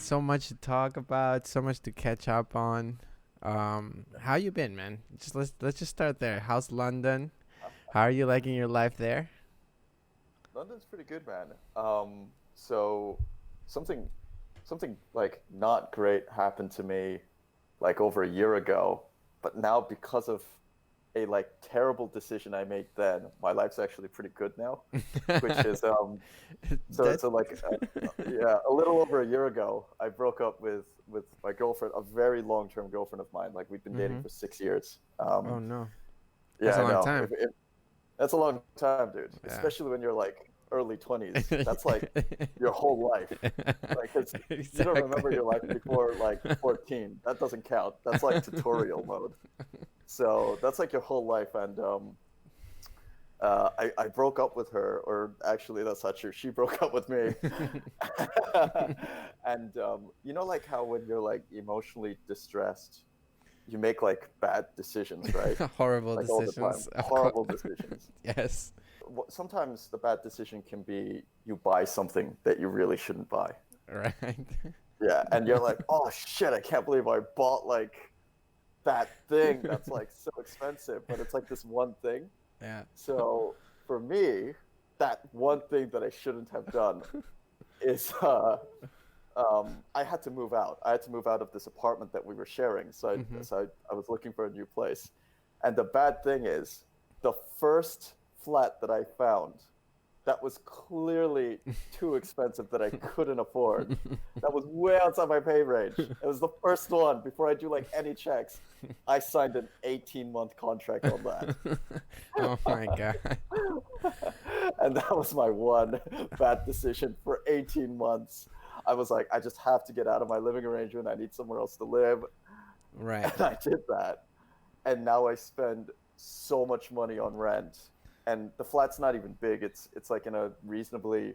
So much to talk about, so much to catch up on. How you been, man? Let's just start there. How's London? How are you liking your life there? London's pretty good, man. So something something like not great happened to me like over a year ago, but now because of a like terrible decision I made then, my life's actually pretty good now, which is so That. so like yeah, a little over a year ago, I broke up with my girlfriend, a very long-term girlfriend of mine. Like we've been dating Mhm. for 6 years. Oh no, Yeah, that's a I long know. time. That's a long time, dude. Yeah. Especially when you're like early 20s. That's like your whole life. Like, 'cause you don't remember Exactly. your life before like 14. That doesn't count. That's like tutorial mode. So that's like your whole life. And I broke up with her, or actually, that's not true. She broke up with me. And like how when you're like emotionally distressed, you make like bad decisions, right? Horrible Like all the time, decisions, of course. horrible decisions. Yes. Sometimes the bad decision can be you buy something that you really shouldn't buy. Right. Yeah, and you're like, oh shit, I can't believe I bought like that thing that's like so expensive, but it's like this one thing. Yeah. So for me, that one thing that I shouldn't have done is I had to move out. I had to move out of this apartment that we were sharing. So I, Mhm. so I was looking for a new place. And the bad thing is, the first flat that I found that was clearly too expensive that I couldn't afford. That was way outside my pay range. It was the first one before I do like any checks. I signed an 18-month contract on that. Oh my god. And that was my one bad decision for 18 months. I was like, I just have to get out of my living arrangement. I need somewhere else to live. Right. And I did that. And now I spend so much money on rent. And the flat's not even big. It's like in a reasonably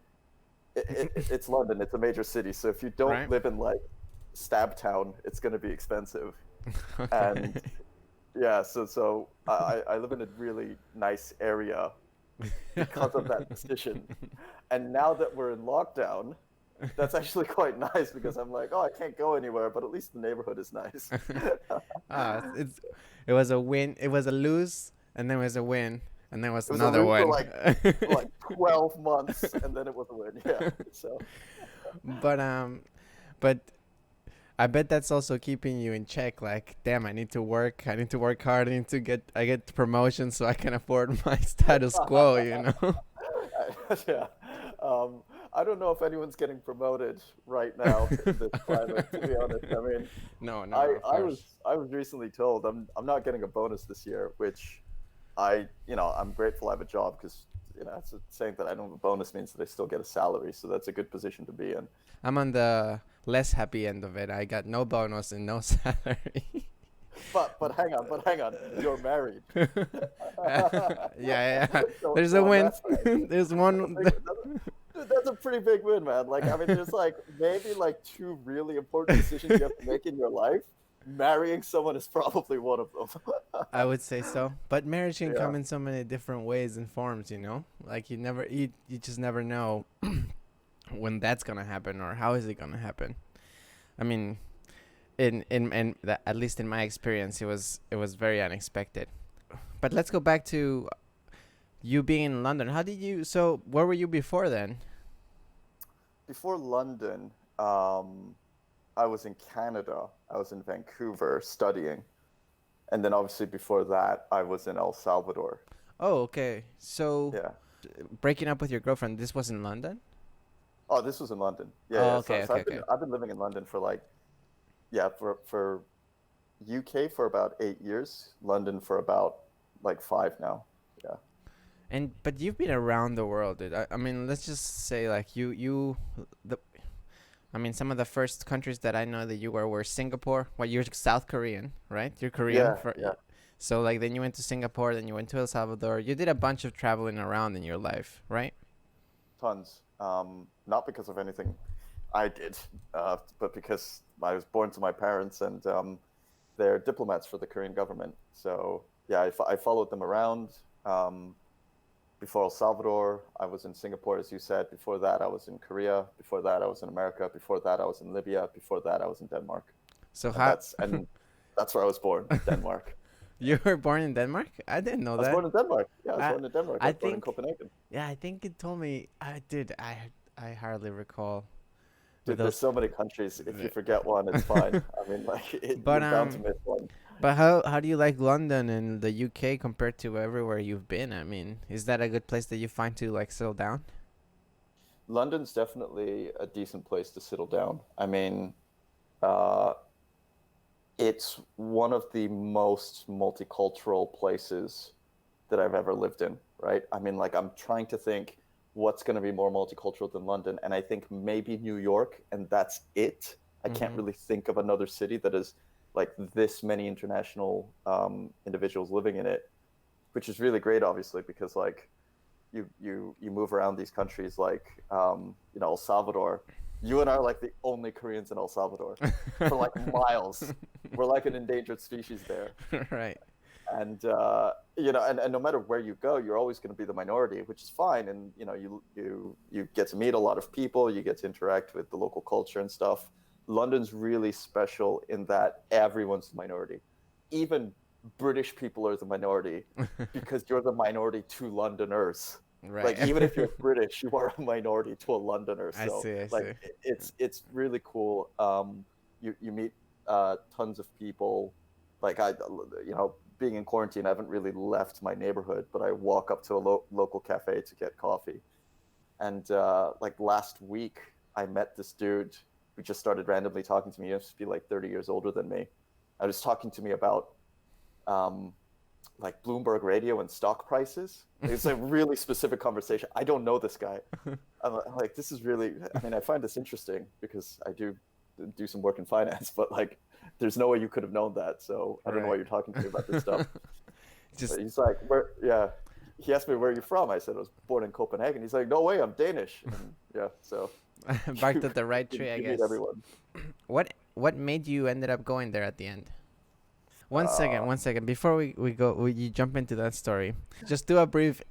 it's London. It's a major city. So if you don't Right. live in like Stab Town, it's going to be expensive. And Okay. yeah, so I live in a really nice area because of that decision. And now that we're in lockdown, that's actually quite nice because I'm like, oh, I can't go anywhere, but at least the neighborhood is nice. It's it was a win. It was a lose, and then it was a win, and then it was It was a another lose win. for like 12 months, and then it was a win. Yeah. So but but I bet that's also keeping you in check. Like, damn, I need to work. I need to work hard. I get promotion so I can afford my status quo. You know. yeah. Um, I don't know if anyone's getting promoted right now in this climate, to be honest. I mean, No, no, I of I was course. I was recently told I'm not getting a bonus this year, which I'm grateful I have a job because it's saying that I don't have a bonus means that I still get a salary, so that's a good position to be in. I'm on the less happy end of it. I got no bonus and no salary. But hang on, you're married. Yeah, yeah. so There's a so on win. that side, There's that's a one. big that's a pretty big win, man. Like I mean, there's like maybe like two really important decisions you have to make in your life. Marrying someone is probably one of them. I would say so, but marriage can Yeah. come in so many different ways and forms. You know, like you just never know when that's gonna happen or how is it gonna happen. I mean, at least in my experience, it was very unexpected. But let's go back to you being in London. How did you? So where were you before then? Before London, I was in Canada. I was in Vancouver studying, and then obviously before that, I was in El Salvador. Oh, okay. So Yeah. breaking up with your girlfriend, this was in London. Oh, this was in London. Yeah, Oh, yeah. So, okay, so okay, I've been okay. I've been living in London for like yeah for UK for about 8 years. London for about like five now. Yeah. And but you've been around the world, dude. I mean, let's just say like the. I mean, some of the first countries that I know that you were Singapore. Well, you're South Korean, right? You're Korean Yeah, for. yeah. So like then you went to Singapore, then you went to El Salvador. You did a bunch of traveling around in your life, right? Tons. Not because of anything I did, but because I was born to my parents and they're diplomats for the Korean government. So yeah, I followed them around. Um, before El Salvador, I was in Singapore, as you said. Before that, I was in Korea. Before that, I was in America. Before that, I was in Libya. Before that, I was in Denmark. So And how that's where I was born, Denmark. you were born in Denmark? I didn't know I was that. born in Denmark. Yeah, I was I born in Denmark. I I was born in think Copenhagen. yeah, I think it told me I did. I hardly recall with Dude, there's those. so many countries. If you forget one, it's fine. I mean, like But you're bound to miss one. but how do you like London and the UK compared to everywhere you've been? I mean, is that a good place that you find to like settle down? London's definitely a decent place to settle down. I mean, uh, it's one of the most multicultural places that I've ever lived in, right? I mean, like, I'm trying to think what's going to be more multicultural than London. And I think maybe New York, and that's it. I can't Mm-hmm. really think of another city that is like this many international individuals living in it, which is really great, obviously, because like you move around these countries like, El Salvador. You and I are like the only Koreans in El Salvador for like miles. We're like an endangered species there. Right. And and no matter where you go, you're always going to be the minority, which is fine. And you get to meet a lot of people, you get to interact with the local culture and stuff. London's really special in that everyone's the minority. Even British people are the minority because you're the minority to Londoners. Right. Like, even if you're British, you are a minority to a Londoner. I So see. I like see. it's really cool. You meet tons of people. Like, being in quarantine, I haven't really left my neighborhood, but I walk up to a local cafe to get coffee. And like last week, I met this dude who just started randomly talking to me. He used to be like 30 years older than me. I was talking to me about like Bloomberg Radio and stock prices. It's a really specific conversation. I don't know this guy. I'm like, this is really, I mean, I find this interesting because I do some work in finance, but like, there's no way you could have known that. So I don't know why you're talking to me about this stuff. Just But he's like, yeah. He asked me, where are you from? I said, I was born in Copenhagen. He's like, no way, I'm Danish. And yeah, so barked at the right tree, I you guess. meet everyone. What made you ended up going there at the end? One Uh, second. Before you jump into that story. I just do a brief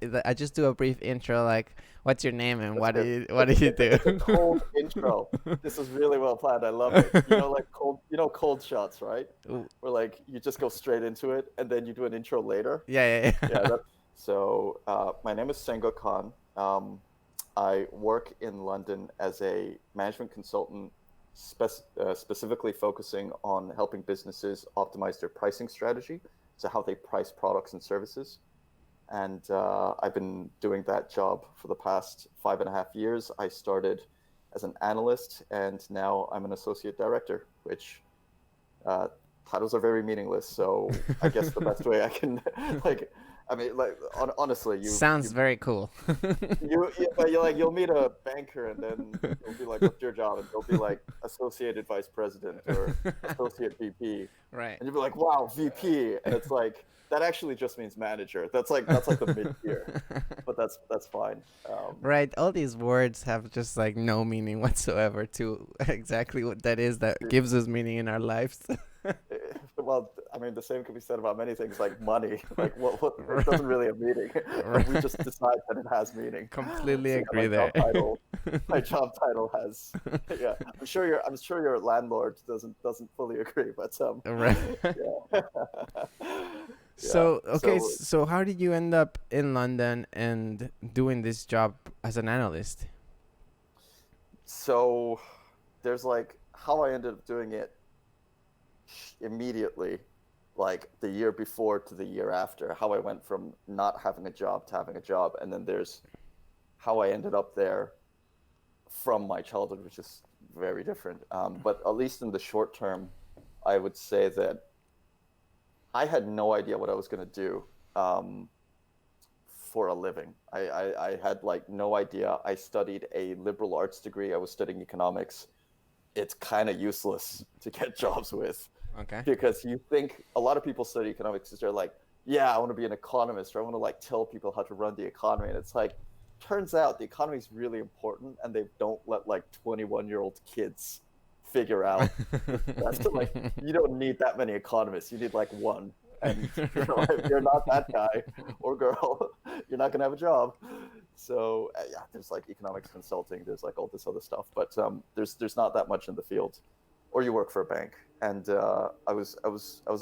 intro. Like, what's your name and That's good. what do you It's a do? cold intro. This is really well planned. I love it. Like cold shots, right? Ooh, Where like you just go straight into it and then you do an intro later. yeah, yeah, Yeah. yeah. So my name is Sanguk Han. I work in London as a management consultant, specifically focusing on helping businesses optimize their pricing strategy, so how they price products and services. And I've been doing that job for the past 5.5 years. I started as an analyst, and now I'm an associate director, which titles are very meaningless. So I guess the best way I can, like, I mean, like, honestly, Sounds very cool. but you'll meet a banker, and then you'll be like, "What's your job?" And they'll be like, "Associated Vice President" or "Associate VP," Right. and you'll be like, "Wow, VP!" And it's like that actually just means manager. That's like the mid tier, but that's fine. Right. All these words have just like no meaning whatsoever to exactly what that is that gives us meaning in our lives. Well, I mean, the same can be said about many things like money. Like, what it doesn't really have meaning. We just decide that it has meaning. Completely So, agree my there. my job title has. Yeah, I'm sure your landlord doesn't fully agree, but Right. yeah. So, Yeah. okay, So so how did you end up in London and doing this job as an analyst? so there's like how I ended up doing it immediately, like the year before to the year after. How I went from not having a job to having a job, and then there's how I ended up there from my childhood, which is very different. But at least in the short term, I would say that I had no idea what I was going to do for a living. I had like no idea. I studied a liberal arts degree. I was studying economics. It's kind of useless to get jobs with Okay. because you think a lot of people study economics because they're like, yeah, I want to be an economist or I want to like tell people how to run the economy. And it's like, turns out the economy is really important and they don't let like 21-year-old kids figure out. That's like, you don't need that many economists. You need like one. And if you're not that guy or girl, you're not gonna have a job. So yeah, there's like economics consulting, there's like all this other stuff, but there's not that much in the field. Or you work for a bank. And I was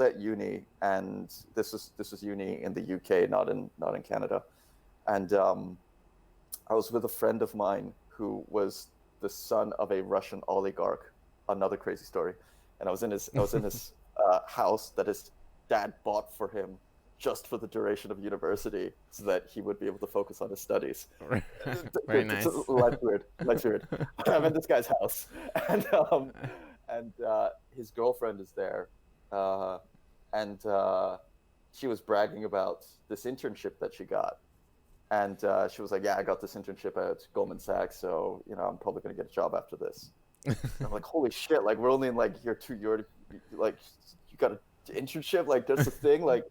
at uni, and this was uni in the UK, not in Canada, and I was with a friend of mine who was the son of a Russian oligarch. Another crazy story. And I was in his house that his dad bought for him just for the duration of university, so that he would be able to focus on his studies. Very nice. Life's weird. Life's weird. I'm in this guy's house, and his girlfriend is there, and she was bragging about this internship that she got. And she was like, "Yeah, I got this internship at Goldman Sachs, so I'm probably gonna get a job after this." And I'm like, "Holy shit! Like, we're only in like year 2. You're like, you got an internship? Like, that's a thing? Like,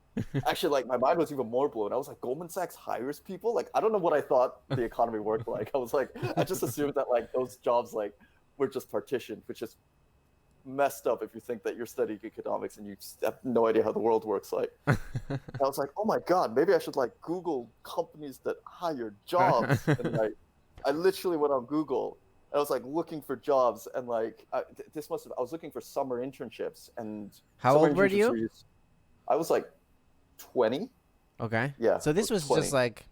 actually, like, my mind was even more blown. I was like, Goldman Sachs hires people? Like, I don't know what I thought the economy worked like. I was like, I just assumed that like those jobs like were just partitioned, which is messed up if you think that you're studying economics and you have no idea how the world works. Like, I was like, oh my god, maybe I should like Google companies that hire jobs. And like, I literally went on Google and I was like looking for jobs, and like I was looking for summer internships. And How summer old were you? I was like 20. Okay. Yeah. So this was 20. just like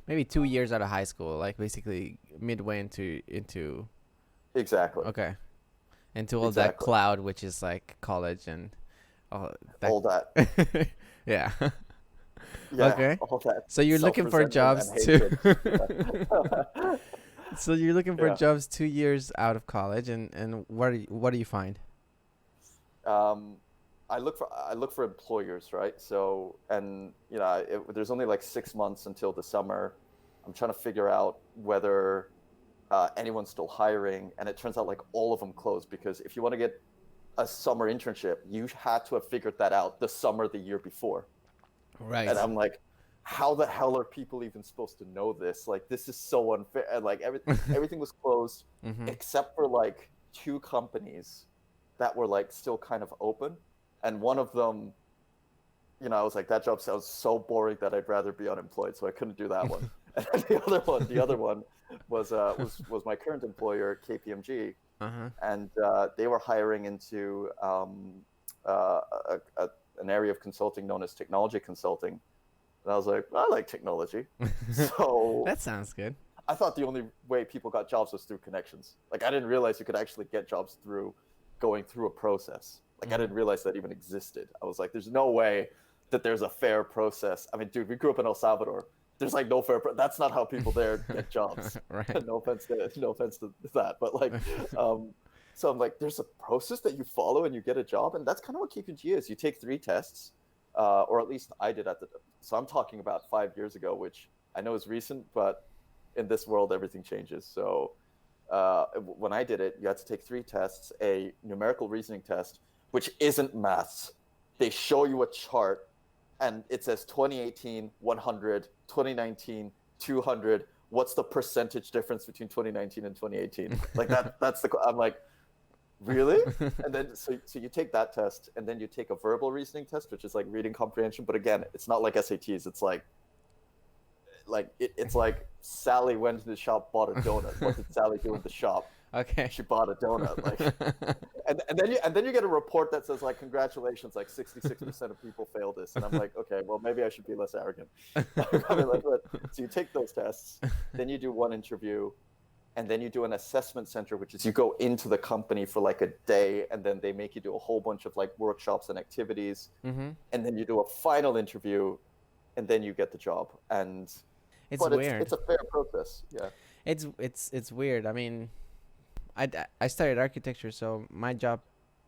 maybe 2 years out of high school, like basically midway into. Exactly. Okay. Into all that cloud, which is like college and all that. Yeah. Yeah. Okay. All that. So you're looking for jobs too. So you're looking for Yeah. jobs 2 years out of college, and what do you find? I look for employers, right? So, and there's only like 6 months until the summer. I'm trying to figure out whether anyone's still hiring, and it turns out like all of them closed, because if you want to get a summer internship, you had to have figured that out the summer the year before. Right. And I'm like, how the hell are people even supposed to know this? Like, this is so unfair. And like everything was closed except for like 2 companies that were like still kind of open. And one of them, I was like, that job sounds so boring that I'd rather be unemployed, so I couldn't do that one. And the other one was my current employer, KPMG, and they were hiring into an area of consulting known as technology consulting. And I was like, I like technology. So that sounds good. I thought the only way people got jobs was through connections. Like, I didn't realize you could actually get jobs through going through a process. Like, I didn't realize that even existed. I was like, there's no way that there's a fair process. I mean, dude, we grew up in El Salvador. There's like no fair. That's not how people there get jobs. Right. No offense to that, but like, so I'm like, there's a process that you follow and you get a job, and that's kind of what KPMG is. You take 3 tests, or at least I did so I'm talking about 5 years ago, which I know is recent, but in this world, everything changes. So when I did it, you had to take 3 tests: a numerical reasoning test, which isn't maths. They show you a chart, and it says 2018, 100, 2019, 200. What's the percentage difference between 2019 and 2018? Like I'm like, really? And then so you take that test, and then you take a verbal reasoning test, which is like reading comprehension. But again, it's not like SATs. It's like it's like Sally went to the shop, bought a donut. What did Sally do in the shop? Okay. She bought a donut. Like, and then you get a report that says like, congratulations, like 66% of people fail this. And I'm like, okay, well, maybe I should be less arrogant. I mean, like, so you take those tests, then you do one interview, and then you do an assessment center, which is you go into the company for like a day, and then they make you do a whole bunch of like workshops and activities, and then you do a final interview, and then you get the job. And it's weird. It's a fair process. Yeah. It's weird. I mean, I studied architecture, so my job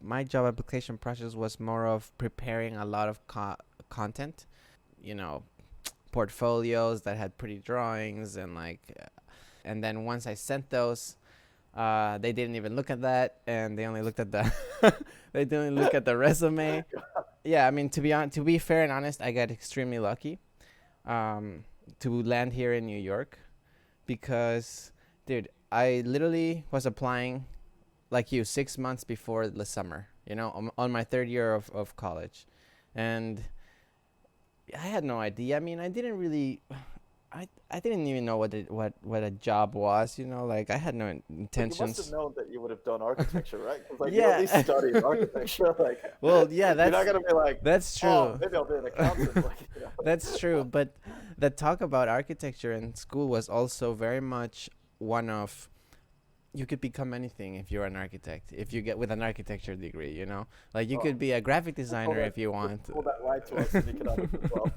application process was more of preparing a lot of content, portfolios that had pretty drawings, and like, and then once I sent those, they didn't even look at that, and they only looked at the they didn't look at the resume. Yeah, I mean, to be fair and honest, I got extremely lucky to land here in New York, because, dude, I literally was applying like you 6 months before the summer, on my 3rd year of college. And I had no idea. I mean, I didn't really. I didn't even know what a job was. You know, like I had no But you must have intentions. known that you would have done architecture, right? Because like you at least Yeah. studied architecture. Like Well, yeah, you're not that's gonna be like, that's oh, true. maybe I'll be an accountant. Like That's true. But the talk about architecture in school was also very much one of you could become anything if you're an architect. If you get with an architecture degree, you know, like you oh, could be a graphic told designer that if you want. told that lie to us in economics as well.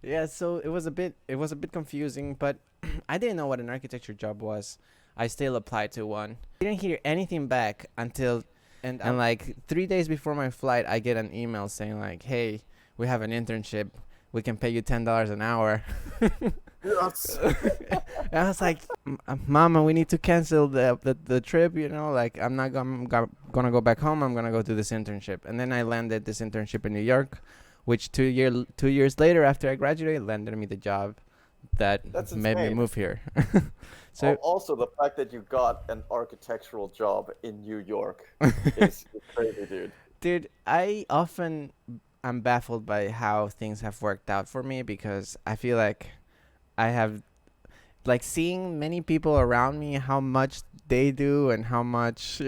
Yeah, so it was a bit confusing, but I didn't know what an architecture job was. I still applied to one. Didn't hear anything back until and like 3 days before my flight, I get an email saying like, "Hey, we have an internship. We can pay you $10 an hour." Yes. And I was like, "Mama, we need to cancel the trip. You know, like I'm not gonna go back home. I'm gonna go to this internship." And then I landed this internship in New York, which 2 years later, after I graduated, landed me the job that That's made me insane. move here. So Also, the fact that you got an architectural job in New York is crazy, dude. dude, I often am baffled by how things have worked out for me because I feel like I have like seeing many people around me how much they do and how much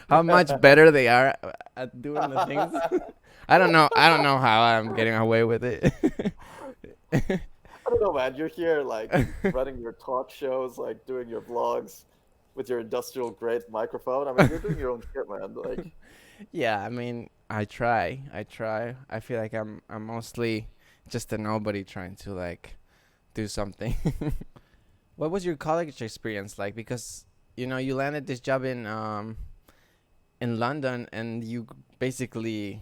how much better they are at doing the things. I don't know how I'm getting away with it. I don't know, man. You're here, like, running your talk shows, like, doing your vlogs with your industrial grade microphone. I mean, you're doing your own shit, man. Like, Yeah, I mean, I try. I feel like I'm mostly just a nobody trying to like do something. What was your college experience like? Because you landed this job in London and you basically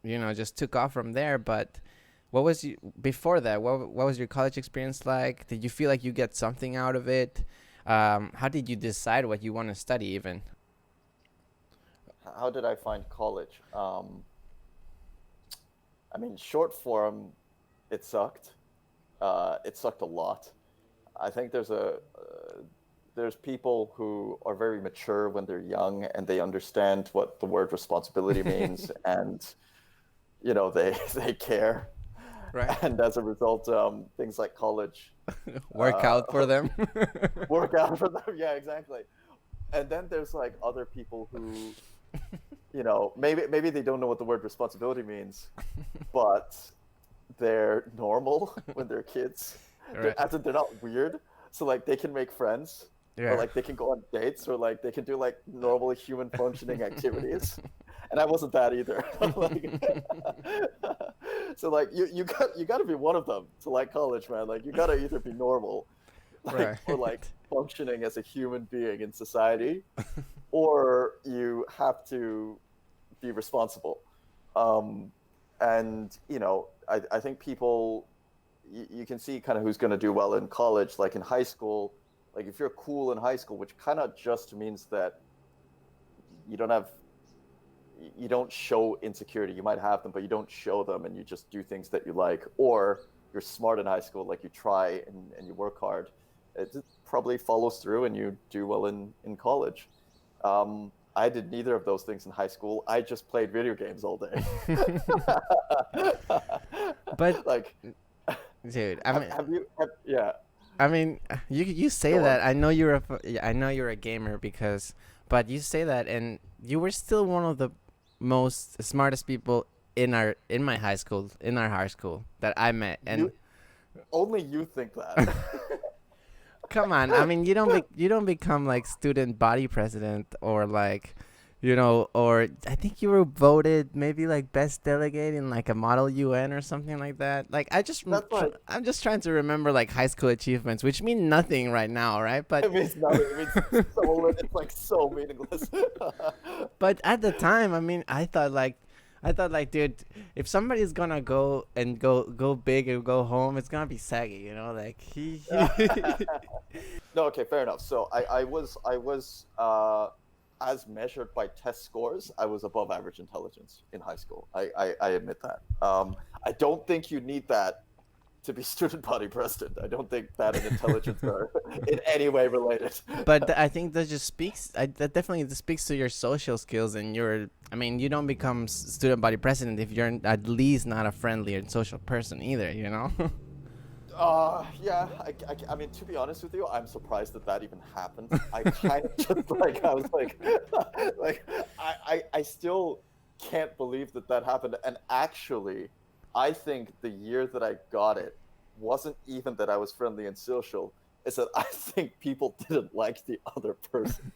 just took off from there. But what was you before that? What was your college experience like? Did you feel like you get something out of it? How did you decide what you want to study even? how did I find college? I mean, short form, it sucked. It sucked a lot. I think there's people who are very mature when they're young and they understand what the word responsibility means, and they they care, Right. and as a result, things like college Work uh, out for them. work out for them. Yeah, exactly. And then there's like other people who, maybe they don't know what the word responsibility means, but they're normal when they're kids. Right. As in, they're not weird, so like they can make friends, or Yeah. like they can go on dates, or like they can do like normal human functioning activities. And I wasn't that either. Like, so like you got to be one of them to like college, man. Like you got to either be normal, like Right. or like functioning as a human being in society, or you have to be responsible. Um, and I think people, you can see kind of who's going to do well in college, like in high school. Like if you're cool in high school, which kind of just means that you don't have you don't show insecurity. You might have them, but you don't show them, and you just do things that you like. Or you're smart in high school, like you try and you work hard. It probably follows through, and you do well in college. I did neither of those things in high school. I just played video games all day. But Like, dude, yeah, I mean, you say go on. that. I know you're a gamer because, but you say that, and you were still one of the most smartest people in our high school that I met. And You only you think that. come on, I mean, you don't become like student body president or like, or I think you were voted maybe like best delegate in like a model UN or something like that. Like That's fine. I'm just trying to remember like high school achievements, which mean nothing right now, right? It means nothing. It means so it's like so meaningless. But at the time, I mean, I thought like, dude, if somebody's gonna go big and go home, it's gonna be Saggy, like he. No, okay, fair enough. So I was as measured by test scores, I was above average intelligence in high school. I admit that. I don't think you need that to be student body president. I don't think that and intelligence are in any way related. But I think that just speaks. That definitely speaks to your social skills and your. I mean, you don't become student body president if you're at least not a friendly and social person either. You know. Yeah, I mean, to be honest with you, I'm surprised that that even happened. I kind of just like, I was like, like, I still can't believe that that happened. And actually, I think the year that I got it wasn't even that I was friendly and social. It's that I think people didn't like the other person.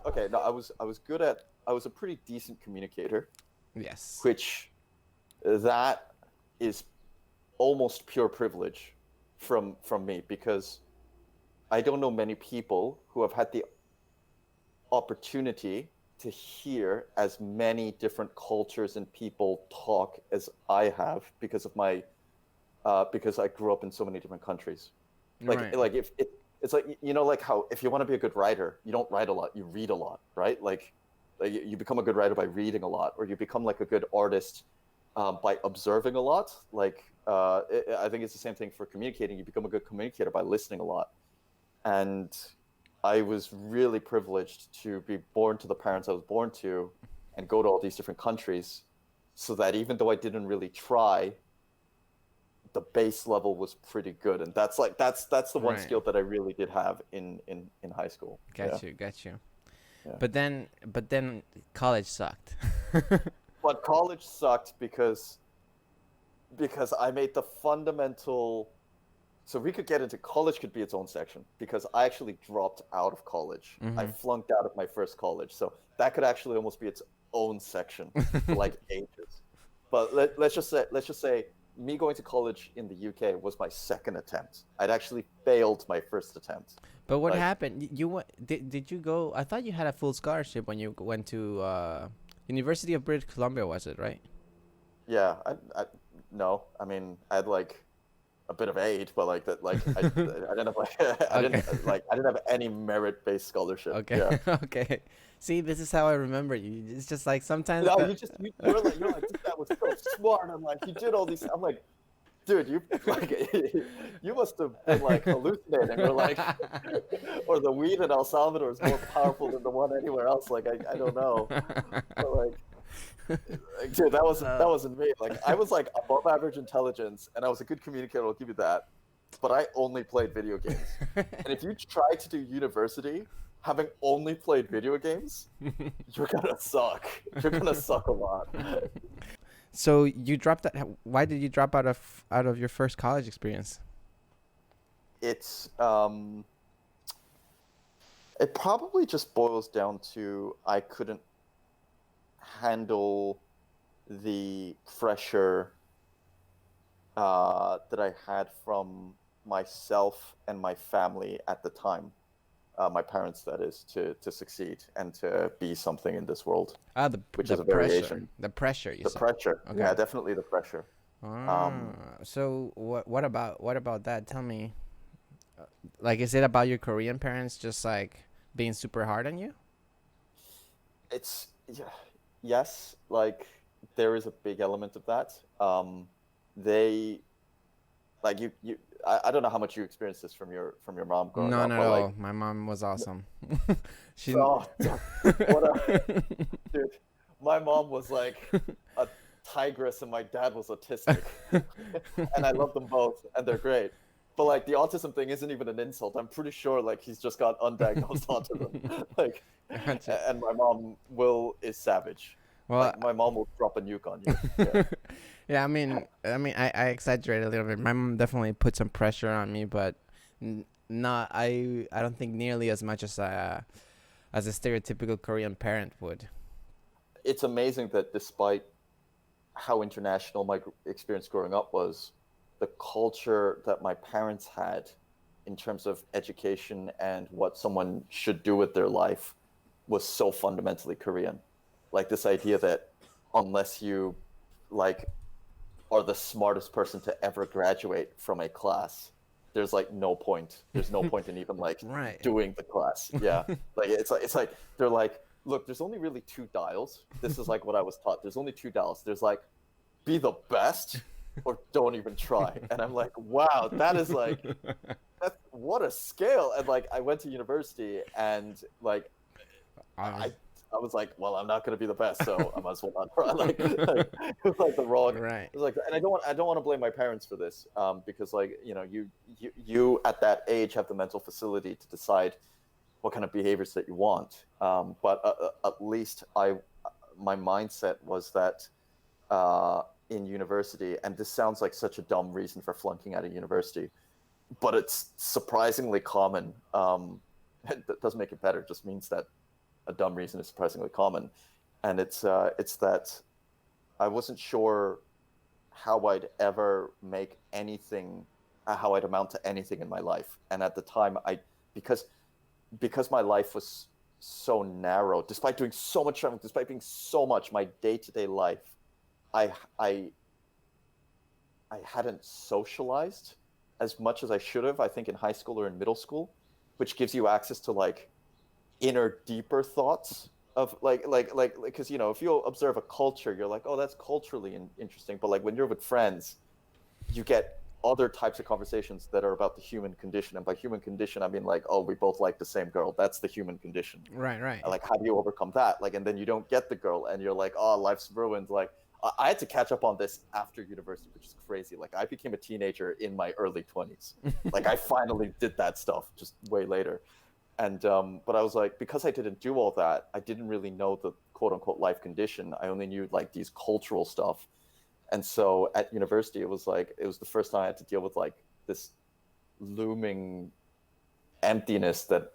Okay, no, I was a pretty decent communicator, Yes. which that is almost pure privilege from me, because I don't know many people who have had the opportunity to hear as many different cultures and people talk as I have because of my because I grew up in so many different countries. Like Right. like if it's like, you know, like how if you want to be a good writer, you don't write a lot, you read a lot, right? Like you become a good writer by reading a lot, or you become like a good artist by observing a lot. Like I think it's the same thing for communicating. You become a good communicator by listening a lot. And I was really privileged to be born to the parents I was born to and go to all these different countries, so that even though I didn't really try, the base level was pretty good. And that's the one Right. skill that I really did have in high school. Got you. Got you. Yeah. But then college sucked. But college sucked because I made the fundamental. So we could get into college could be its own section, because I actually dropped out of college. I flunked out of my first college, so that could actually almost be its own section for like ages. But let's just say me going to college in the UK was my second attempt. I'd actually failed my first attempt. But what Like, happened? You went? Did you go? I thought you had a full scholarship when you went to University of British Columbia. Was it right? yeah, no, I mean, I had like a bit of aid, but like that, like I didn't have like I didn't have any merit-based scholarship. Okay. Yeah. Okay. See, this is how I remember you. It's just like sometimes. No, you're like, dude, that was so smart. I'm like, you did all these. I'm like, dude, you like, you must have been like hallucinating, or like, or the weed in El Salvador is more powerful than the one anywhere else. Like, I don't know, but like, dude, that wasn't me. Like, I was like above average intelligence, and I was a good communicator. I'll give you that. But I only played video games. And if you try to do university having only played video games, you're gonna suck. You're gonna suck a lot. So you dropped that. Why did you drop out of your first college experience? It's it probably just boils down to I couldn't handle the pressure that I had from myself and my family at the time, my parents, that is, to succeed and to be something in this world. Which is a pressure. variation. The pressure. You The said. pressure, Okay. yeah, definitely the pressure. So what about that? Tell me. Like, is it about your Korean parents just like being super hard on you? It's yes, like there is a big element of that. They like you I don't know how much you experienced this from your mom growing No, up, not but at like, all. My mom was awesome. She. oh, what a dude. My mom was like a tigress and my dad was autistic. And I love them both and they're great. But like the autism thing isn't even an insult. I'm pretty sure like he's just got undiagnosed autism. Like, Gotcha. and my mom is savage. Well, Like my mom will drop a nuke on you. Yeah. yeah. I exaggerate a little bit. My mom definitely put some pressure on me, but not. I don't think nearly as much as a stereotypical Korean parent would. It's amazing that despite how international my experience growing up was, the culture that my parents had in terms of education and what someone should do with their life was so fundamentally Korean. Like this idea that unless you like are the smartest person to ever graduate from a class, there's like no point. There's no point in even like Right. doing the class. Yeah. Like it's like they're like, look, there's only really two dials. This is like what I was taught. There's only two dials. There's like be the best or don't even try. And I'm like, wow, that is like, that's what a scale. And like, I went to university, and like, I I was like, well, I'm not going to be the best, so I might as well not try. It was like the wrong. Right. It was like, and I don't want to blame my parents for this, because like, you at that age have the mental facility to decide what kind of behaviors that you want. But at least my mindset was that in university, and this sounds like such a dumb reason for flunking out of university, but it's surprisingly common. That doesn't make it better; it just means that a dumb reason is surprisingly common, and it's that I wasn't sure how I'd ever make anything, how I'd amount to anything in my life, and at the time, because my life was so narrow, despite doing so much traveling, despite being so much, my day-to-day life, I I I hadn't socialized as much as I should have, I think, in high school or in middle school, which gives you access to like inner, deeper thoughts of like because if you observe a culture, you're like, oh, that's culturally interesting, but like when you're with friends, you get other types of conversations that are about the human condition, and by human condition I mean like, oh, we both like the same girl, that's the human condition. Right, right. Like, how do you overcome that? Like, and then you don't get the girl, and you're like, oh, life's ruined. Like, I had to catch up on this after university, which is crazy. Like, I became a teenager in my early 20s. Like, I finally did that stuff just way later. And but I was like, because I didn't do all that, I didn't really know the quote unquote life condition. I only knew like these cultural stuff. And so at university, it was the first time I had to deal with like this looming emptiness that,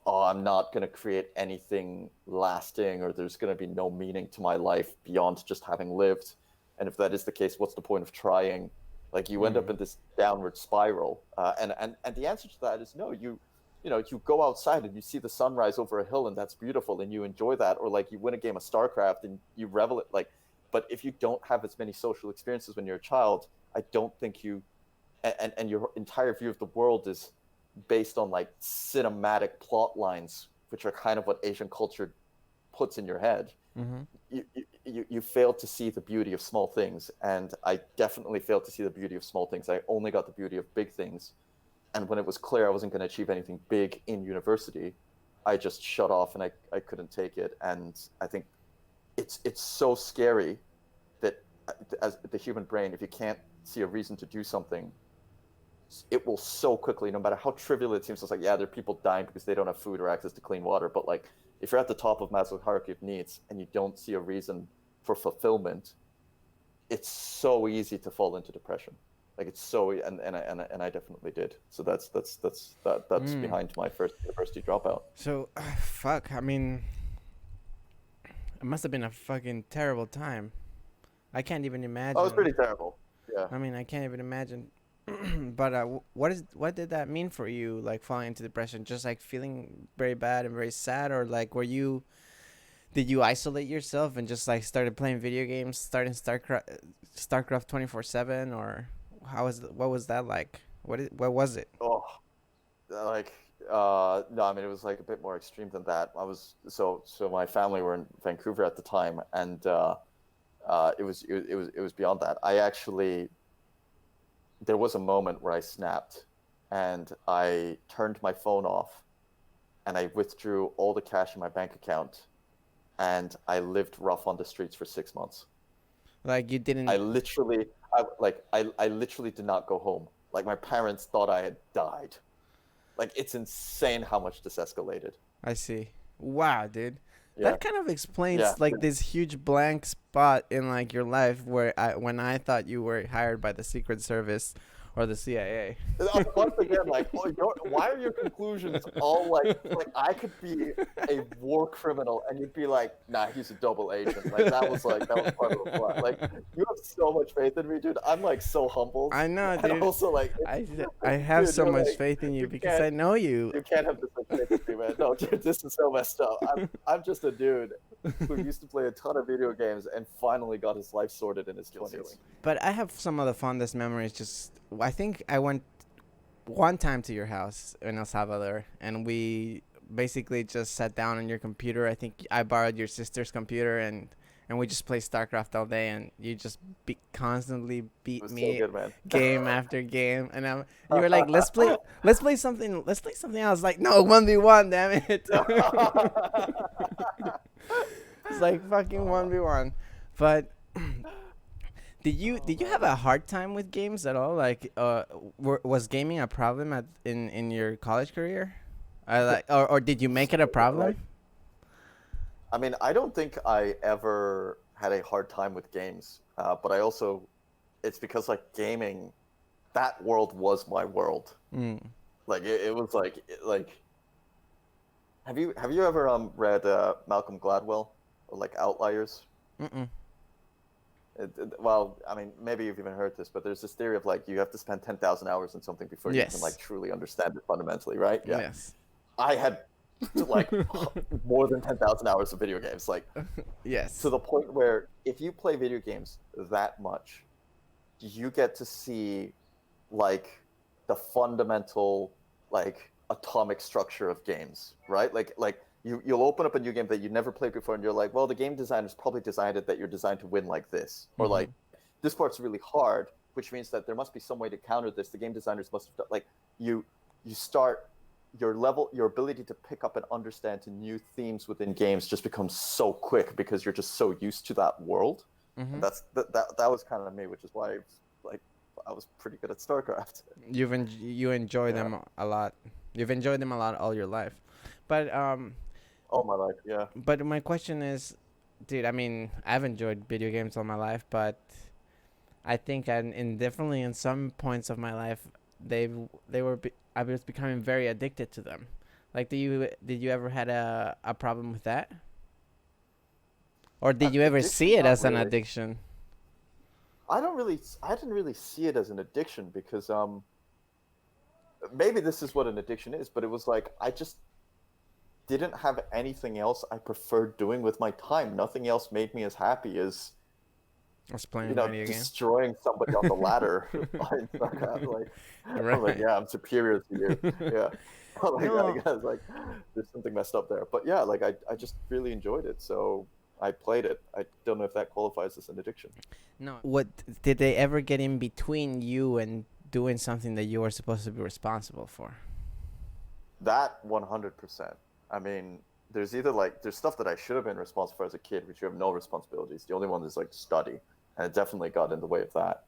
oh, I'm not going to create anything lasting, or there's going to be no meaning to my life beyond just having lived. And if that is the case, what's the point of trying? Like, you end up in this downward spiral. And the answer to that is no. You go outside and you see the sunrise over a hill, and that's beautiful, and you enjoy that. Or like, you win a game of StarCraft and you revel it. Like, but if you don't have as many social experiences when you're a child, I don't think and your entire view of the world is based on like cinematic plot lines, which are kind of what Asian culture puts in your head. You fail to see the beauty of small things, and I definitely failed to see the beauty of small things. I only got the beauty of big things, and when it was clear I wasn't going to achieve anything big in university, I just shut off, and I couldn't take it. And I think it's so scary that as the human brain, if you can't see a reason to do something, it will so quickly, no matter how trivial it seems. It's like, yeah, there are people dying because they don't have food or access to clean water, but like, if you're at the top of Maslow's hierarchy of needs and you don't see a reason for fulfillment, it's so easy to fall into depression. Like, it's so, and I definitely did. So that's behind my first university dropout. So, fuck. I mean, it must have been a fucking terrible time. I can't even imagine. Oh, it was pretty terrible. Yeah. I mean, I can't even imagine. But what did that mean for you? Like, falling into depression, just like feeling very bad and very sad, or like did you isolate yourself and just like started playing video games, starting StarCraft 24/7, or what was that like? What was it? Oh, like no, I mean, it was like a bit more extreme than that. I was so my family were in Vancouver at the time, and it was beyond that. There was a moment where I snapped, and I turned my phone off, and I withdrew all the cash in my bank account, and I lived rough on the streets for 6 months. Like, you didn't. I literally did not go home. Like, my parents thought I had died. Like, it's insane how much this escalated. I see. Wow, dude. Yeah. That kind of explains like this huge blank spot in like your life where when I thought you were hired by the Secret Service or the CIA. Once again, like, why are your conclusions all like I could be a war criminal and you'd be like, nah, he's a double agent. Like, that was part of the plot. Like, you have so much faith in me, dude. I'm like so humbled. I know, dude. And also, like, I have so much faith in you because I know you. You can't have this much faith in me, man. No, dude, this is so messed up. I'm just a dude who used to play a ton of video games and finally got his life sorted in his 20s. But I have some of the fondest memories. I think I went one time to your house in El Salvador, and we basically just sat down on your computer. I think I borrowed your sister's computer, and and we just play StarCraft all day, and you just constantly It beat was so me good, man. game after game, and you were like, let's play something else. Like, no, 1v1, damn it. It's like fucking 1v1. But did you have a hard time with games at all? Like, was gaming a problem in your college career? Or did you make it a problem? Like, I mean, I don't think I ever had a hard time with games, but I also, it's because like gaming, that world was my world. Mm. Like it was like, have you ever read Malcolm Gladwell or like Outliers? Mm-mm. Well, I mean, maybe you've even heard this, but there's this theory of like you have to spend 10,000 hours in something before you can like Yes. truly understand it fundamentally, right? Yeah. Yes. I had like more than 10,000 hours of video games, like Yes. to the point where if you play video games that much, you get to see like the fundamental like atomic structure of games, right? Like you'll open up a new game that you never played before and you're like, well, the game designers probably designed it that you're designed to win like this, or like this part's really hard, which means that there must be some way to counter this. The game designers must have done, like you start your ability to pick up and understand new themes within games just becomes so quick because you're just so used to that world. And that was kind of me, which is why like I was pretty good at StarCraft. You enjoy them a lot. You've enjoyed them a lot all your life, but All my life, yeah. But my question is, dude, I mean, I've enjoyed video games all my life, but I think definitely in some points of my life, I was becoming very addicted to them. Like, did you ever had a problem with that? Or did you ever Addiction, see it not as an really. addiction? I didn't really see it as an addiction because maybe this is what an addiction is, but it was like I just didn't have anything else I preferred doing with my time. Nothing else made me as happy as I was playing a video game. destroying somebody on the ladder. like, I'm like, Right. yeah, I'm superior to you. Yeah. Like, I No. guess like there's something messed up there. But yeah, like I just really enjoyed it. So I played it. I don't know if that qualifies as an addiction. No. What did they ever get in between you and doing something that you were supposed to be responsible for? That 100%. I mean, there's stuff that I should have been responsible for as a kid, which you have no responsibilities. The only one is like study, and it definitely got in the way of that.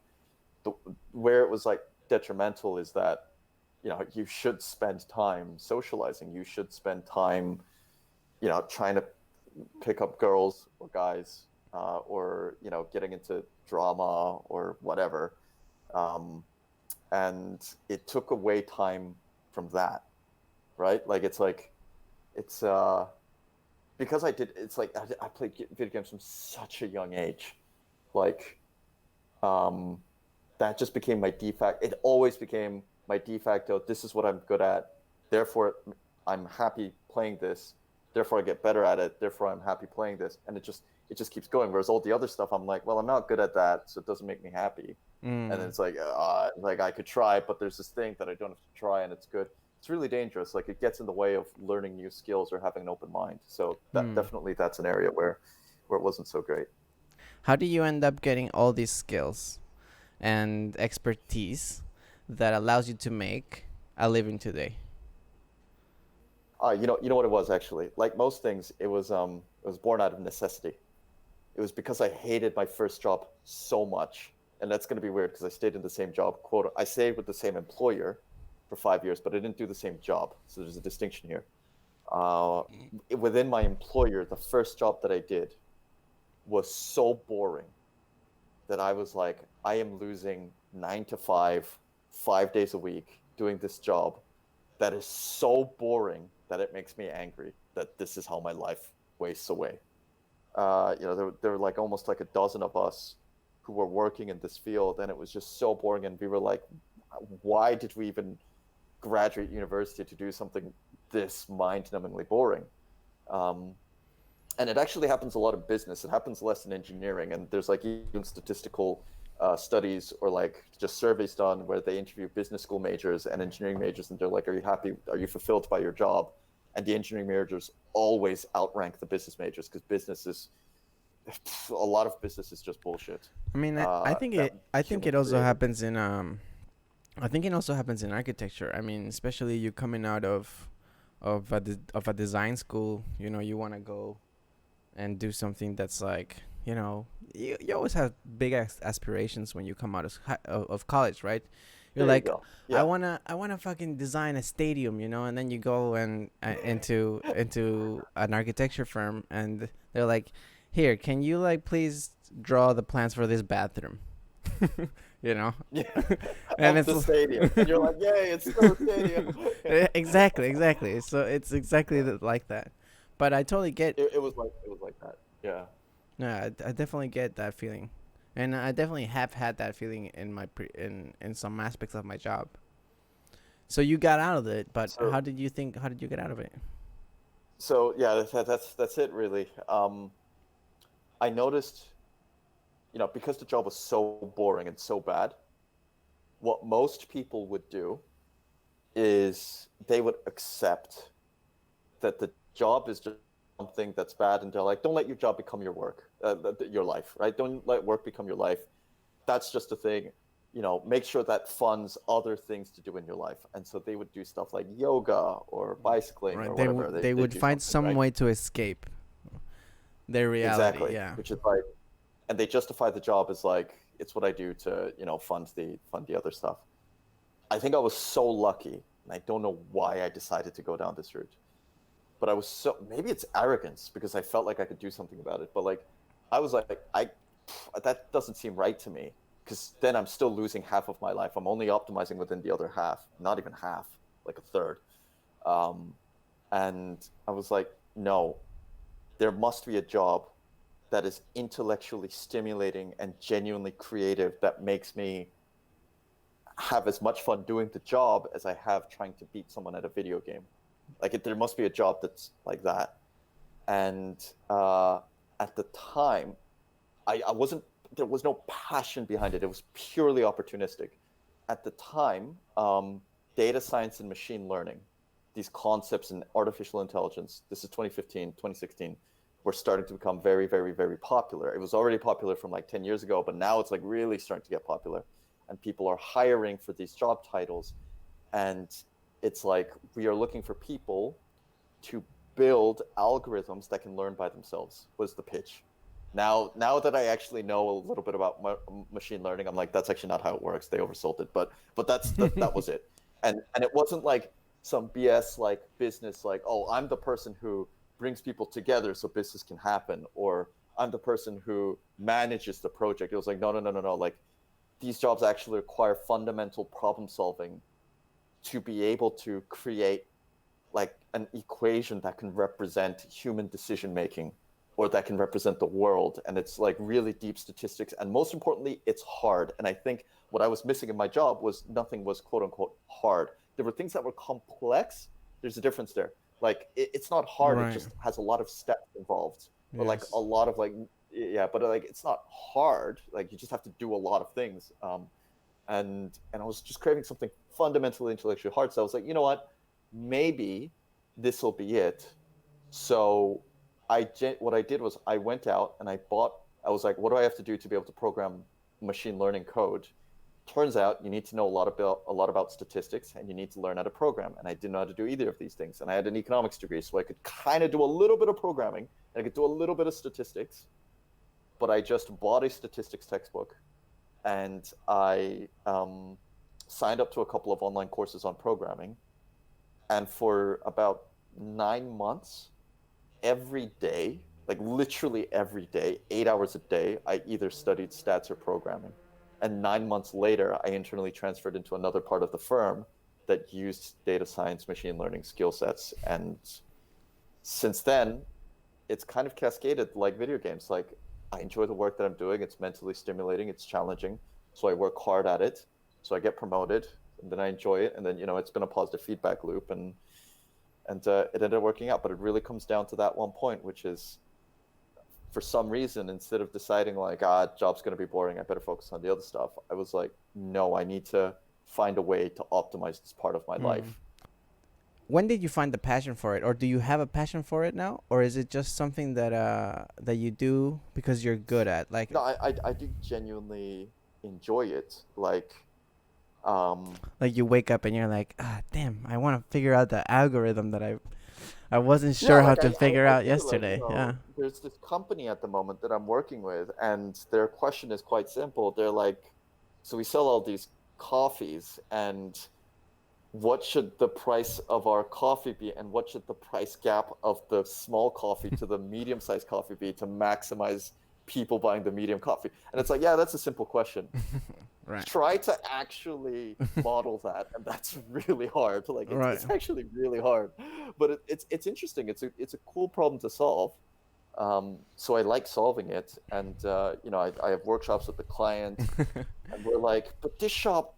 Where it was like detrimental is that, you should spend time socializing. You should spend time, trying to pick up girls or guys, or getting into drama or whatever. And it took away time from that, right? Like it's because it's like I played video games from such a young age, like that just became my default. It always became my de facto. This is what I'm good at, therefore I'm happy playing this. Therefore I get better at it. Therefore I'm happy playing this, and it just keeps going. Whereas all the other stuff, I'm like, well, I'm not good at that, so it doesn't make me happy. And then it's like I could try, but there's this thing that I don't have to try, and it's good. It's really dangerous. Like it gets in the way of learning new skills or having an open mind. So definitely that's an area where it wasn't so great. How do you end up getting all these skills and expertise that allows you to make a living today? You know what it was actually. Like most things, it was born out of necessity. It was because I hated my first job so much, and that's going to be weird because I stayed in the same job. I stayed with the same employer for 5 years, but I didn't do the same job. So there's a distinction here. Within my employer, the first job that I did was so boring that I was like, I am losing 9 to 5, 5 days a week doing this job that is so boring that it makes me angry that this is how my life wastes away. There were like almost like a dozen of us who were working in this field, and it was just so boring. And we were like, why did we even graduate university to do something this mind-numbingly boring? And it actually happens a lot in business. It happens less in engineering. And there's like even statistical studies or like just surveys done where they interview business school majors and engineering majors, and they're like, are you happy? Are you fulfilled by your job? And the engineering majors always outrank the business majors because business is a lot of business is just bullshit. I mean, I think That I think human it also created. happens in I think it also happens in architecture. I mean, especially you coming out of a design school, you know, you want to go and do something that's like, you know, you always have big aspirations when you come out of college, right? You're There you like, go. Yeah. I wanna fucking design a stadium, you know, and then you go and into an architecture firm, and they're like, here, can you like please draw the plans for this bathroom, you know, Yeah. and Of it's the stadium, and you're like, yay, it's still a stadium. exactly, exactly. So it's exactly Yeah. like that. But I totally get. It was like that. Yeah. Yeah, I definitely get that feeling, and I definitely have had that feeling in in some aspects of my job. So you got out of it, but So how did you get out of it? so yeah, that's it really. I noticed, because the job was so boring and so bad, what most people would do is they would accept that the job is just something that's bad, and they're like, don't let your job become your work, your life, right? Don't let work become your life. That's just a thing. Make sure that funds other things to do in your life. And so they would do stuff like yoga or bicycling Right, or whatever. they They would do find something, some right? way to escape their reality. Exactly. Yeah. Which is like, and they justify the job as like, it's what I do to, fund the other stuff. I think I was so lucky, and I don't know why I decided to go down this route. But I was so, maybe it's arrogance because I felt like I could do something about it. But like, I was like, that doesn't seem right to me because then I'm still losing half of my life. I'm only optimizing within the other half, not even half, like a third. Um, and I was like, no, there must be a job that is intellectually stimulating and genuinely creative that makes me have as much fun doing the job as I have trying to beat someone at a video game. Like there must be a job that's like that. And at the time, I wasn't. There was no passion behind it. It was purely opportunistic. At the time, data science and machine learning, these concepts in artificial intelligence. This is 2015, 2016. Were starting to become very, very, very popular. It was already popular from like 10 years ago, but now it's like really starting to get popular, and people are hiring for these job titles, and it's like we are looking for people to build algorithms that can learn by themselves was the pitch. Now that I actually know a little bit about machine learning, I'm like, that's actually not how it works. They oversold it, but that was it. And it wasn't like some BS like business, like, oh, I'm the person who brings people together so business can happen, or I'm the person who manages the project. It was like, no, no, no, no, no. Like these jobs actually require fundamental problem solving to be able to create like an equation that can represent human decision making or that can represent the world. And it's like really deep statistics, and most importantly, it's hard. And I think what I was missing in my job was nothing was quote unquote hard. There were things that were complex. There's a difference there. Like it's not hard, it Right. just has a lot of steps involved, or like a Yes. lot of like, yeah, but like it's not hard, like you just have to do a lot of things. And I was just craving something fundamentally intellectually hard. So I was like, you know what? Maybe this will be it. So what I did was I went out and I was like, what do I have to do to be able to program machine learning code? Turns out you need to know a lot about statistics, and you need to learn how to program. And I didn't know how to do either of these things. And I had an economics degree, so I could kind of do a little bit of programming and I could do a little bit of statistics. But I just bought a statistics textbook, and I signed up to a couple of online courses on programming. And for about 9 months, every day, like literally every day, 8 hours a day, I either studied stats or programming. And 9 months later, I internally transferred into another part of the firm that used data science, machine learning skill sets. And since then, it's kind of cascaded like video games. Like I enjoy the work that I'm doing. It's mentally stimulating. It's challenging. So I work hard at it. So I get promoted, and then I enjoy it. And then, it's been a positive feedback loop, and it ended up working out. But it really comes down to that one point, which is for some reason, instead of deciding like, job's going to be boring, I better focus on the other stuff, I was like, no, I need to find a way to optimize this part of my Mm. life. when did you find the passion for it, or do you have a passion for it now, or is it just something that you do because you're good at, like No, I do genuinely enjoy it. Um, like you wake up and you're like, ah, damn, I want to figure out the algorithm that I wasn't yeah, sure how to figure I out do. Like, yesterday. Yeah. there's this company at the moment that I'm working with, and their question is quite simple. They're like, so we sell all these coffees, and what should the price of our coffee be, and what should the price gap of the small coffee to the medium-sized coffee be to maximize people buying the medium coffee? And it's like, yeah, that's a simple question. Right. Try to actually model that, and that's really hard. Like Right. it's actually really hard, but it's interesting. It's a cool problem to solve. So I like solving it, and I have workshops with the client, and we're like, but this shop,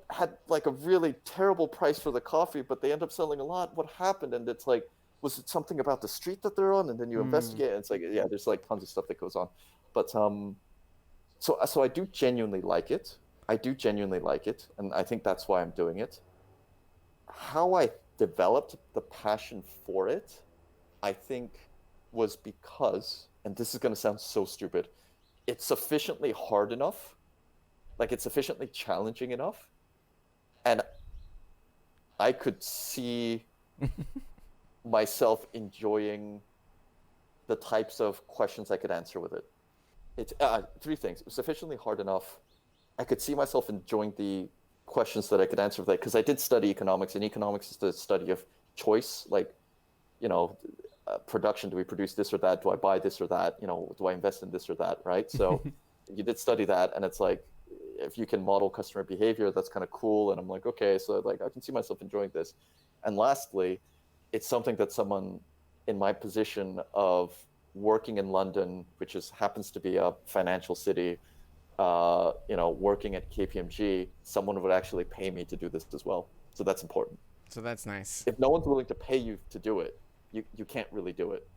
had like a really terrible price for the coffee, but they end up selling a lot. What happened? And it's like, was it something about the street that they're on? And then you investigate, and it's like, yeah, there's like tons of stuff that goes on, but so I do genuinely like it. I do genuinely like it, and I think that's why I'm doing it. How I developed the passion for it, I think, was because, and this is going to sound so stupid, it's sufficiently hard enough, like it's sufficiently challenging enough, and I could see myself enjoying the types of questions I could answer with it. It's three things. It was sufficiently hard enough. I could see myself enjoying the questions that I could answer with that, because I did study economics, and economics is the study of choice. Like, production. Do we produce this or that? Do I buy this or that? Do I invest in this or that? Right. So you did study that, and it's like, if you can model customer behavior, that's kind of cool. And I'm like, okay, so like I can see myself enjoying this. And lastly, it's something that someone in my position of working in London, which happens to be a financial city, working at KPMG, someone would actually pay me to do this as well. So that's important. So that's nice. If no one's willing to pay you to do it, you can't really do it.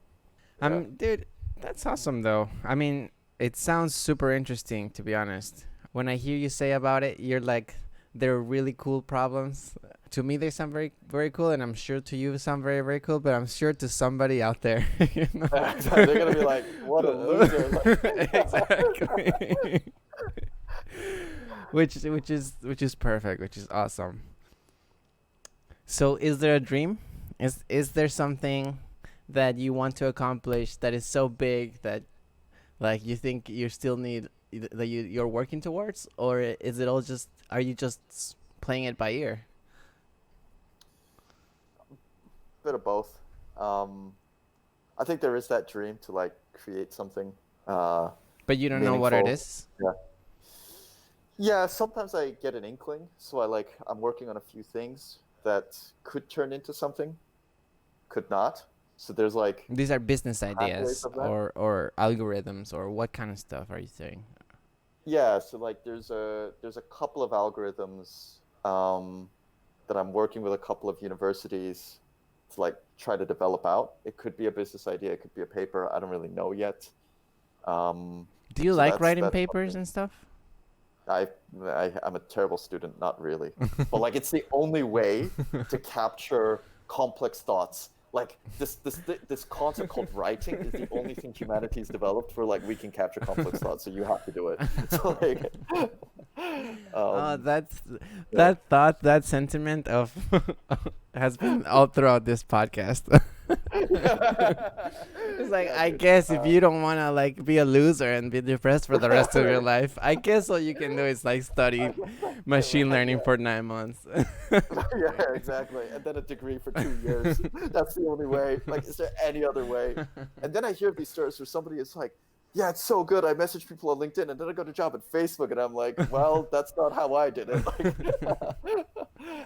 Yeah. Dude, that's awesome though. I mean, it sounds super interesting, to be honest. When I hear you say about it, you're like, they're really cool problems. To me, they sound very, very cool, and I'm sure to you sound very, very cool. But I'm sure to somebody out there, They're gonna be like, "What a loser!" Exactly. which is perfect, which is awesome. So, is there a dream? Is there something that you want to accomplish that is so big that, like, you think you still need, that you're working towards, or is it all just, are you just playing it by ear? Bit of both. I think there is that dream to like create something But you don't know what it meaningful. is. Yeah. Yeah, sometimes I get an inkling, so I'm working on a few things that could turn into something, could not. So there's like These are business pathways ideas, of that. or algorithms, or what kind of stuff are you saying? Yeah, so like there's a couple of algorithms that I'm working with a couple of universities to like try to develop out. It could be a business idea, it could be a paper. I don't really know yet. Um, Do you so like that's writing that's papers something. and stuff? I, I'm a terrible student, not really, but like it's the only way to capture complex thoughts. Like this concept called writing is the only thing humanity's developed where like we can capture complex thoughts. So you have to do it. So like, um, That's yeah. that thought, that sentiment of has been all throughout this podcast. It's like, Yeah, I dude. guess if you don't wanna like be a loser and be depressed for the rest of your life, I guess all you can do is like study machine Right, learning yeah. for 9 months. Yeah, exactly. And then a degree for 2 years. That's the only way. Like, is there any other way? And then I hear these stories where somebody is like, yeah, it's so good. I message people on LinkedIn, and then I got a job at Facebook, and I'm like, well, that's not how I did it. Like,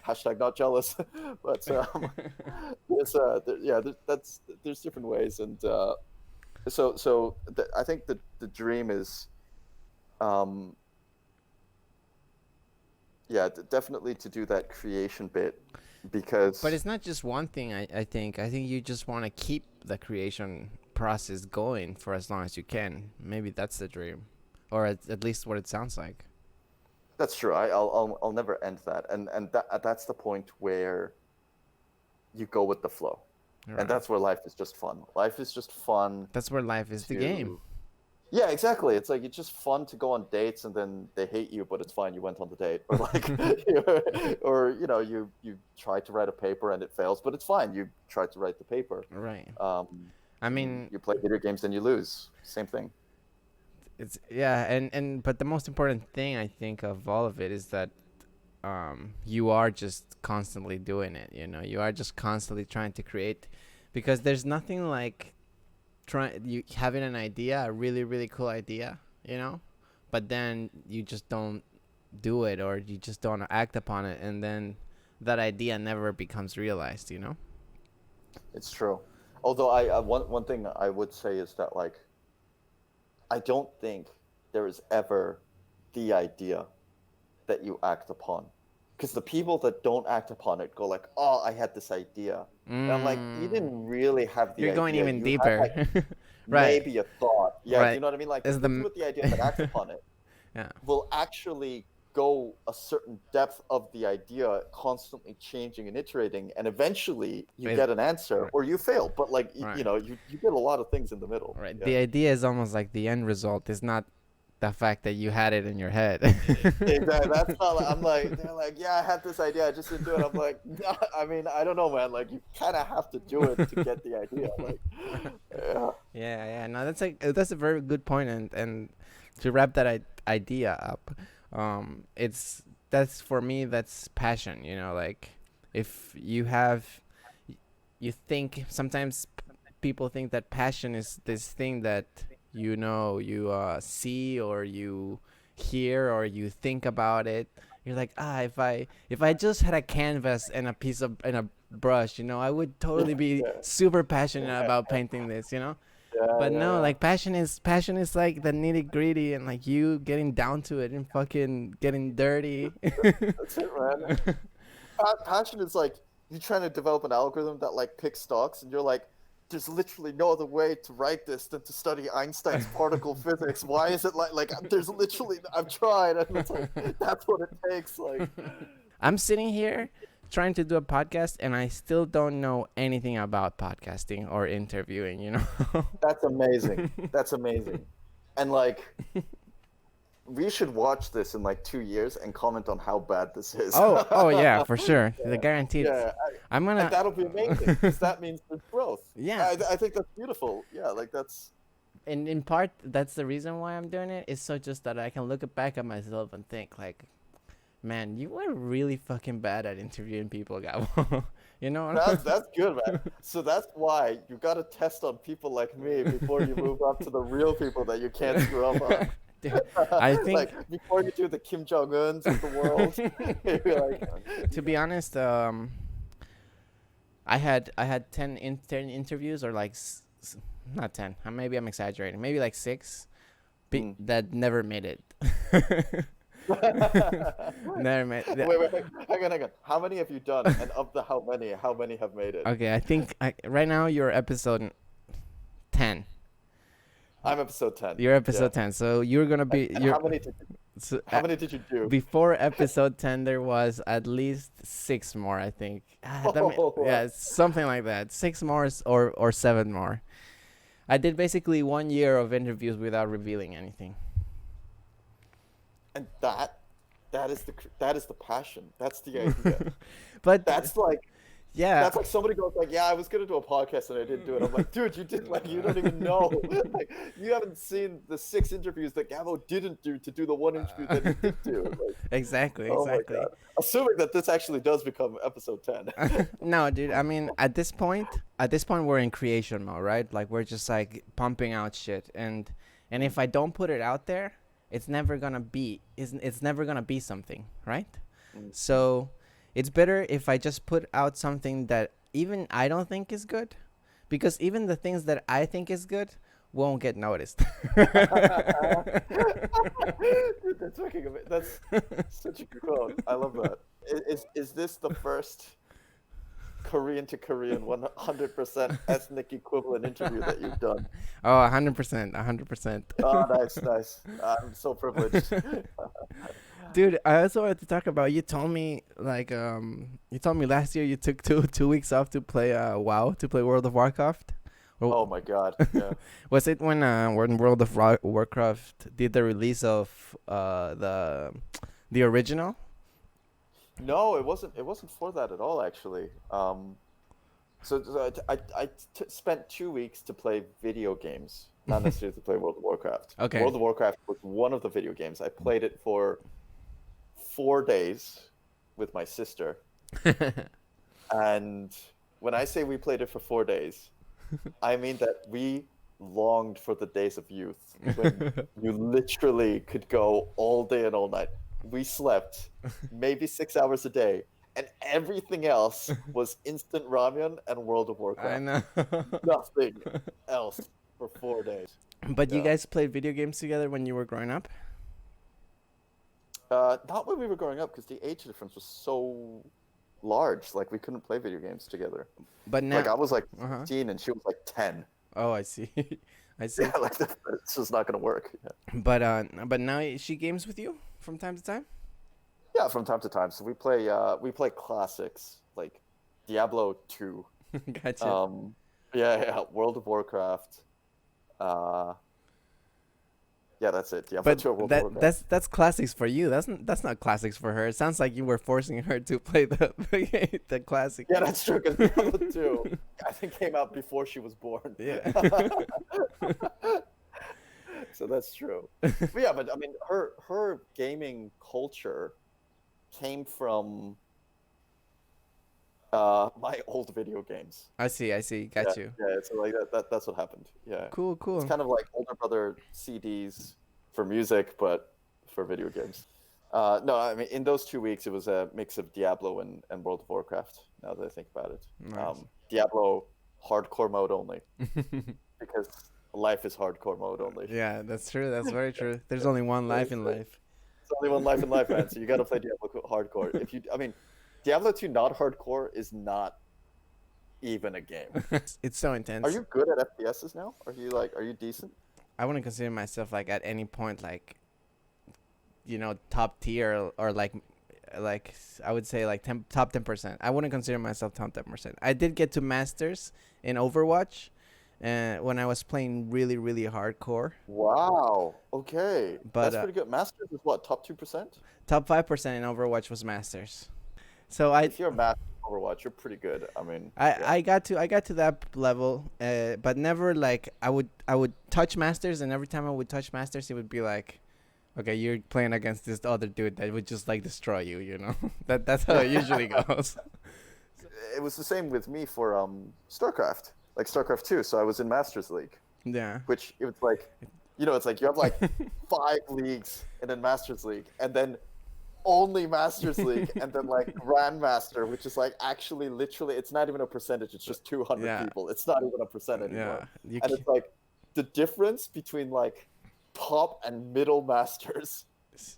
hashtag not jealous. But yeah, there's different ways, and I think the dream is, um, yeah, definitely to do that creation bit, But because it's not just one thing. I think you just want to keep the creation process going for as long as you can. Maybe that's the dream, or at least what it sounds like. that's true. I'll never end that, and that's the point where you go with the flow. Right. And that's where life is just fun. Life is just fun That's where life is the game. Yeah, exactly. It's like it's just fun to go on dates and then they hate you, but it's fine. You went on the date, or like, or you try to write a paper and it fails, but it's fine. You tried to write the paper. Right. I mean, you play video games and you lose. Same thing. it's and but the most important thing I think of all of it is that you are just constantly doing it. You are just constantly trying to create, because there's nothing like you having an idea, a really really cool idea, but then you just don't do it, or you just don't act upon it, and then that idea never becomes realized. It's true. Although one thing I would say is that, like, I don't think there is ever the idea that you act upon, because the people that don't act upon it go like, oh, I had this idea. And I'm like, you didn't really have the You're idea. going even You deeper. had, like, Right. maybe a thought. Yeah, Right. you know what I mean? Like, Is the the people with the idea that act upon it yeah. will actually go a certain depth of the idea, constantly changing and iterating, and eventually you get an answer, or you fail. But like, Right. you get a lot of things in the middle. Right. Yeah. The idea is almost like the end result. It's not the fact that you had it in your head. Exactly. That's not like, I'm like, they're like, yeah, I had this idea, I just didn't do it. I'm like, no, I mean, I don't know, man. Like, you kind of have to do it to get the idea. Like, yeah. Yeah. No, that's a very good point, and to wrap that idea up, that's for me, that's passion. Like, if you think sometimes people think that passion is this thing that you see, or you hear, or you think about it. You're like, if I just had a canvas and a brush, I would totally be super passionate about painting this. But no, like, passion is like the nitty gritty, and like you getting down to it and fucking getting dirty. That's it, man. Passion is like you're trying to develop an algorithm that like picks stocks, and you're like, there's literally no other way to write this than to study Einstein's particle physics. Why is it like there's literally, I've tried, and it's like, that's what it takes. Like, I'm sitting here trying to do a podcast, and I still don't know anything about podcasting or interviewing. That's amazing. That's amazing. And like, we should watch this in like 2 years and comment on how bad this is. Oh yeah, for sure. The guaranteed. Yeah, I'm gonna. and that'll be amazing, because that means there's growth. Yeah. I think that's beautiful. Yeah, like that's. And in part, that's the reason why I'm doing it. Is so just that I can look back at myself and think like, man, you were really fucking bad at interviewing people, Gabo. That's good, man. So that's why you got to test on people like me before you move up to the real people that you can't screw up on. Dude, I think like, before you do the Kim Jong-uns of the world, you're like, to be honest, I had 10 interviews, or like not 10. Maybe I'm exaggerating. Maybe like 6 that never made it. Never made. Wait. Hang on. How many have you done? And of the how many have made it? Okay, I think right now you're episode 10. I'm episode 10. You're episode 10. So you're gonna be. And how many did you do? Before episode 10, there was at least 6 more, I think. Yeah, something like that. 6 more or 7 more. I did basically 1 year of interviews without revealing anything. And that is the passion. That's the idea. But that's like. Yeah. That's like somebody goes like, yeah, I was gonna do a podcast and I didn't do it. I'm like, dude, you did, like, you don't even know. Like, you haven't seen the 6 interviews that Gabo didn't do to do the 1 interview that he did do. Like, exactly. oh my God. Assuming that this actually does become episode 10. No, dude. I mean, at this point, we're in creation mode, right? Like, we're just like pumping out shit, and if I don't put it out there, it's never gonna be something, right? So it's better if I just put out something that even I don't think is good, because even the things that I think is good won't get noticed. Dude, that's fucking amazing. That's such a good quote. I love that. Is this the first Korean to Korean 100% ethnic equivalent interview that you've done? Oh, 100%. Oh, nice. I'm so privileged. Dude, I also wanted to talk about. You told me last year you took 2 weeks off to play WoW, to play World of Warcraft. Oh Or my God. Yeah. was it when World of Warcraft did the release of the original? No, it wasn't. It wasn't for that at all, actually. So I spent 2 weeks to play video games, not necessarily to play World of Warcraft. Okay. World of Warcraft was one of the video games. I played it for 4 days with my sister. And when I say we played it for 4 days, I mean that we longed for the days of youth when you literally could go all day and all night. We slept maybe 6 hours a day, and everything else was instant ramen and World of I Warcraft. know. Nothing else for 4 days. But you Yeah. guys played video games together when you were growing up? Not when we were growing up, because the age difference was so large. Like, we couldn't play video games together. But now, Like, I was like Uh-huh. 15 and she was like 10. Oh, I see. I see. Yeah, like it's just not gonna work. Yeah. But now she games with you from time to time? Yeah, from time to time. So we play classics like Diablo 2. Gotcha. Yeah, World of Warcraft. Yeah, that's it. Diablo 2 or World of Warcraft. That's classics for you. That's not classics for her. It sounds like you were forcing her to play the classic. Yeah, that's true. Because Diablo 2, I think, came out before she was born. Yeah. So that's true. But yeah, but I mean, her gaming culture came from my old video games. I see. Got you. Yeah, so like that's what happened. Yeah. Cool. It's kind of like older brother CDs for music, but for video games. No, I mean, in those 2 weeks, it was a mix of Diablo and World of Warcraft, now that I think about it. Nice. Diablo hardcore mode only, because life is hardcore mode only. Yeah, that's true. That's very true. There's only one life in life. It's only one life in life, man, so you got to play Diablo hardcore. I mean, Diablo 2 not hardcore is not even a game. It's so intense. Are you good at FPSs now? Are you decent? I wouldn't consider myself like at any point like, top tier or like I would say like top 10%. I wouldn't consider myself top 10%. I did get to masters in Overwatch, when I was playing really really hardcore. Wow. Okay. But, That's pretty good. Masters is what, top 2%? Top 5% in Overwatch was masters. So If you're a master in Overwatch, you're pretty good. I mean, I got to that level, but never like I would touch masters, and every time I would touch masters, it would be like, okay, you're playing against this other dude that would just like destroy you, that's how it usually goes. it was the same with me for StarCraft, like StarCraft 2. So I was in Masters League, Yeah. which it was like, it's like you have like 5 leagues and then Masters League, and then only Masters League, and then like Grandmaster, which is like actually literally, it's not even a percentage, it's just 200 Yeah. people. It's not even a percent anymore. Yeah. And it's like the difference between like top and middle masters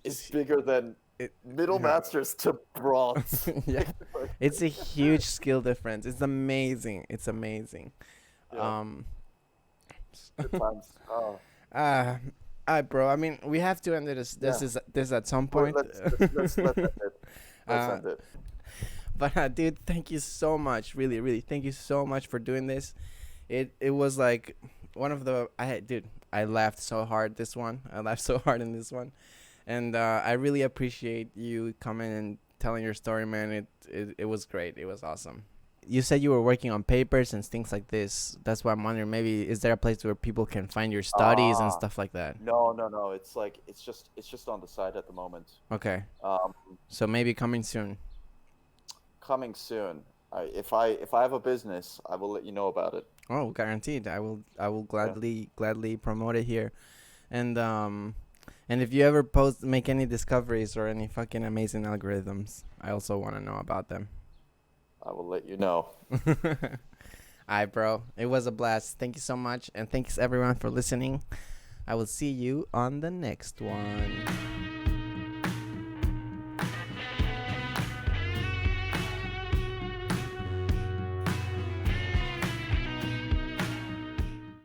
is bigger than middle masters to bronze. Yeah. It's a huge skill difference. It's amazing. Yeah. Good times. Oh. Bro. I mean, we have to end this at some point. Let's end it. Let's end it. But dude, thank you so much. Really, really, thank you so much for doing this. It was like one of the I laughed so hard this one. I laughed so hard in this one, and I really appreciate you coming and telling your story, man. It was great. It was awesome. You said you were working on papers and things like this. That's why I'm wondering, maybe is there a place where people can find your studies and stuff like that? No. It's like it's just on the side at the moment. Okay. So maybe coming soon. Coming soon. If I have a business, I will let you know about it. Oh, guaranteed. I will gladly promote it here, and if you ever make any discoveries or any fucking amazing algorithms, I also want to know about them. I will let you know. Alright, bro. It was a blast. Thank you so much, and thanks everyone for listening. I will see you on the next one.